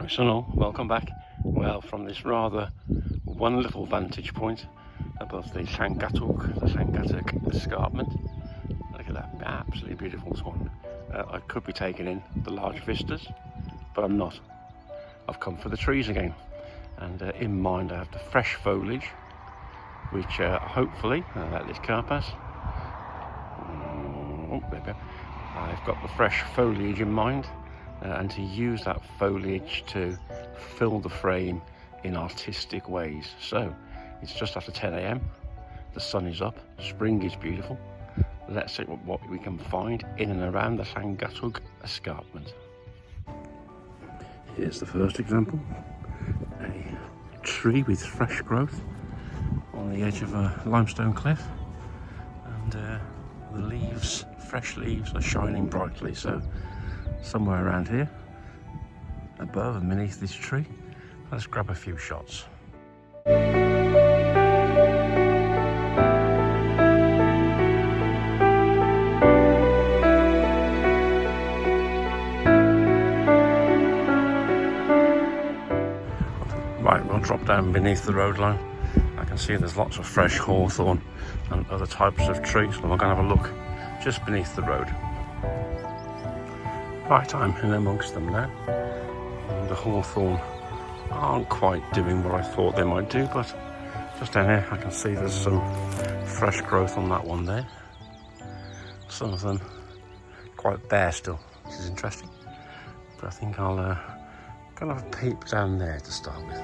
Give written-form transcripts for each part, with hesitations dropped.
Thanks and all, welcome back. Well, from this rather wonderful vantage point above the Llangatwch escarpment, look at that, absolutely beautiful swan. I could be taking in the large vistas, but I'm not. I've come for the trees again, and in mind I have the fresh foliage, which hopefully, let this car pass. There we go. I've got the fresh foliage in mind, and to use that foliage to fill the frame in artistic ways. So it's just after 10 AM, the sun is up, spring is beautiful. Let's see what we can find in and around the Llangatwch escarpment. Here's the first example, a tree with fresh growth on the edge of a limestone cliff, and the leaves, fresh leaves, are shining brightly. So somewhere around here, above and beneath this tree, let's grab a few shots. Right, we'll drop down beneath the road line. I can see there's lots of fresh hawthorn and other types of trees, and we're going to have a look just beneath the road. Right, I'm in amongst them now. And the hawthorn aren't quite doing what I thought they might do, but just down here I can see there's some fresh growth on that one there. Some of them quite bare still, which is interesting. But I think I'll go and have a peep down there to start with.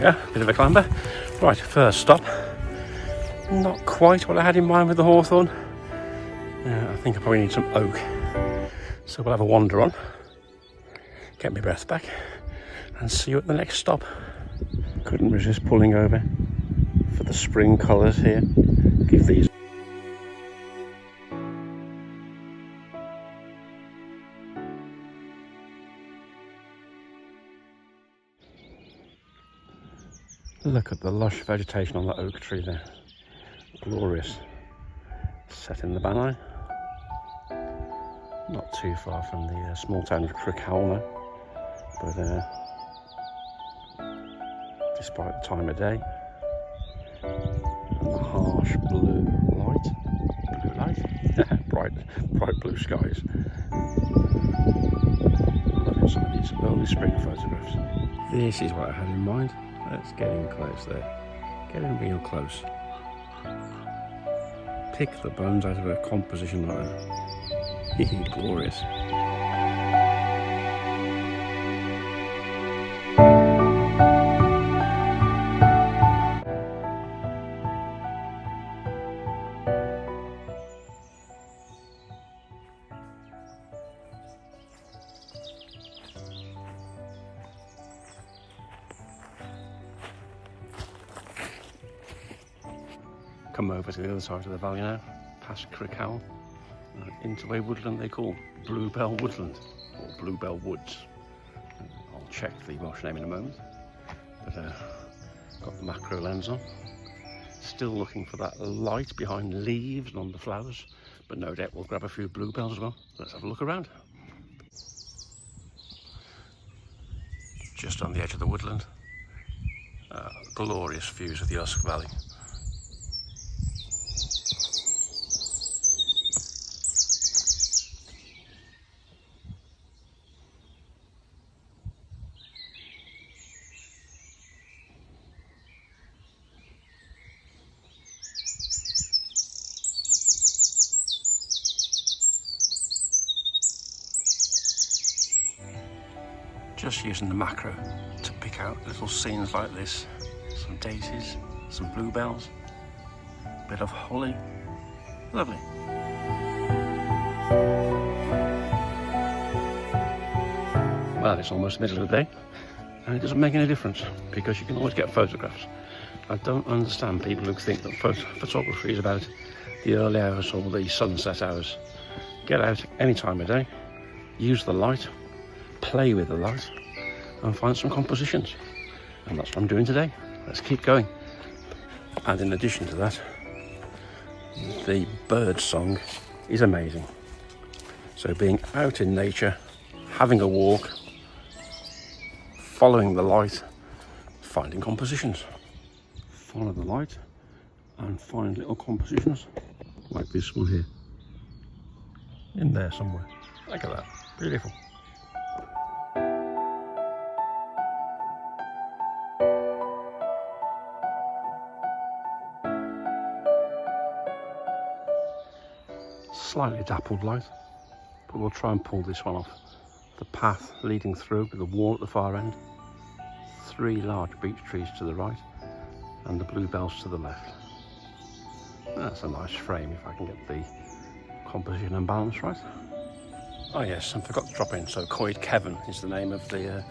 Yeah, bit of a clamber. Right, first stop. Not quite what I had in mind with the hawthorn. I think I probably need some oak. So we'll have a wander on, get my breath back, and see you at the next stop. Couldn't resist pulling over for the spring colours here. Give these. Look at the lush vegetation on the oak tree there. Glorious. Set in the Banner. Not too far from the small town of Crickhowell now. But despite the time of day and the harsh blue light, bright blue skies. Look at some of these early spring photographs. This is what I had in mind. Let's get in close there. Get in real close. Pick the bones out of a composition like that. Glorious. Come over to the other side of the valley now, past Crickhowell, into a woodland they call Bluebell Woodland, or Bluebell Woods. I'll check the Welsh name in a moment, but got the macro lens on. Still looking for that light behind leaves and on the flowers, but no doubt we'll grab a few bluebells as well. Let's have a look around. Just on the edge of the woodland, glorious views of the Usk Valley. Just using the macro to pick out little scenes like this. Some daisies, some bluebells, a bit of holly. Lovely. Well, it's almost the middle of the day, and it doesn't make any difference because you can always get photographs. I don't understand people who think that photography is about the early hours or the sunset hours. Get out any time of day, use the light, play with the light, and find some compositions. And that's what I'm doing today. let's keep going. And in addition to that, the bird song is amazing. So being out in nature, having a walk, following the light, finding compositions. Follow the light and find little compositions like this one here. In there somewhere. Look at that. Beautiful. Slightly dappled light, but we'll try and pull this one off. The path leading through with the wall at the far end, 3 large beech trees to the right and the bluebells to the left. That's a nice frame if I can get the composition and balance right. Oh yes, I forgot to drop in, so Crickhowell is the name of the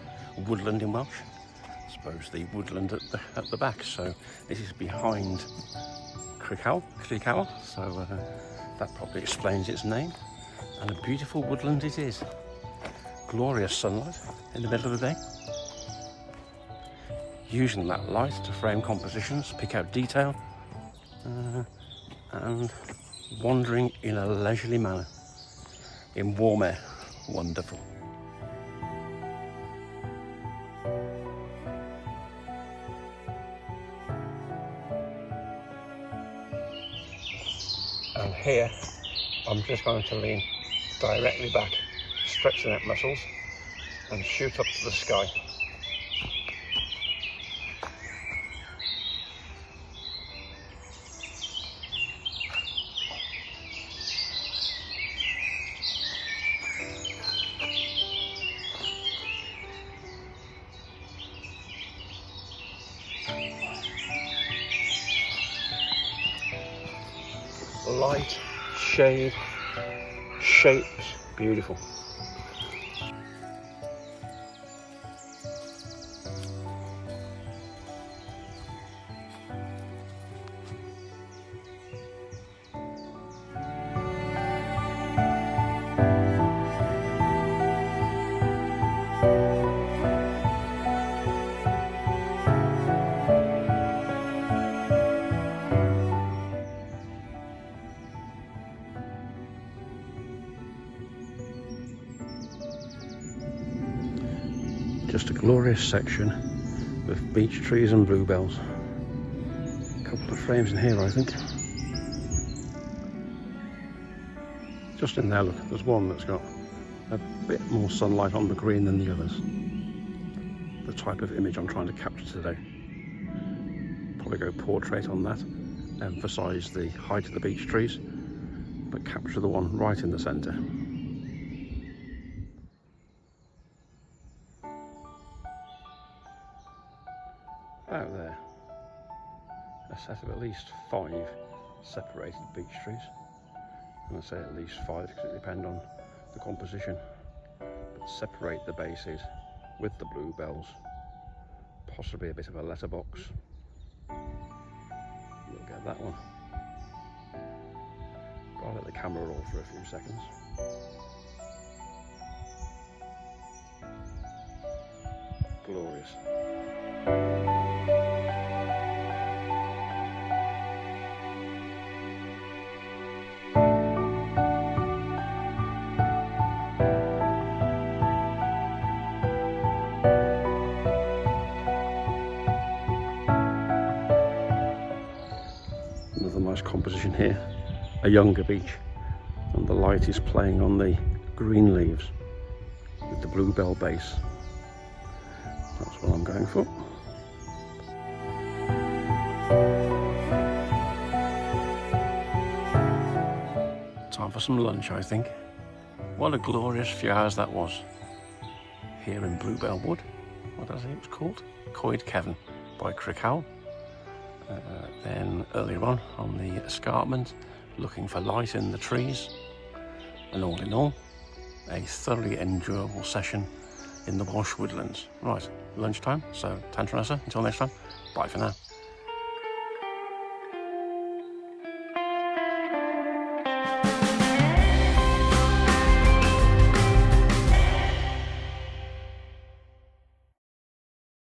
woodland in Welsh. I suppose the woodland at the back, so this is behind Crickhowell, so that probably explains its name. And a beautiful woodland it is. Glorious sunlight in the middle of the day. Using that light to frame compositions, pick out detail, and wandering in a leisurely manner in warm air. Wonderful. And here I'm just going to lean directly back, stretch the neck muscles and shoot up to the sky. Light, shade, shapes, beautiful. Just a glorious section with beech trees and bluebells. A couple of frames in here, I think. Just in there, look, there's one that's got a bit more sunlight on the green than the others. The type of image I'm trying to capture today. Probably go portrait on that, emphasise the height of the beech trees, but capture the one right in the centre. Out there, a set of at least 5 separated beech trees. And I say at least 5 because it depends on the composition. But separate the bases with the bluebells, possibly a bit of a letterbox. Look at that one. I'll let the camera roll for a few seconds. Glorious. Another nice composition here, a younger beech, and the light is playing on the green leaves with the bluebell base. That's what I'm going for. Time for some lunch, I think. What a glorious few hours that was here in Bluebell Wood. What did I say it was called? Crickhowell by Crickhowell. Then earlier on the escarpment, looking for light in the trees, and all in all, a thoroughly enjoyable session in the Welsh woodlands. Right, lunchtime, so Tantranessa, until next time, bye for now.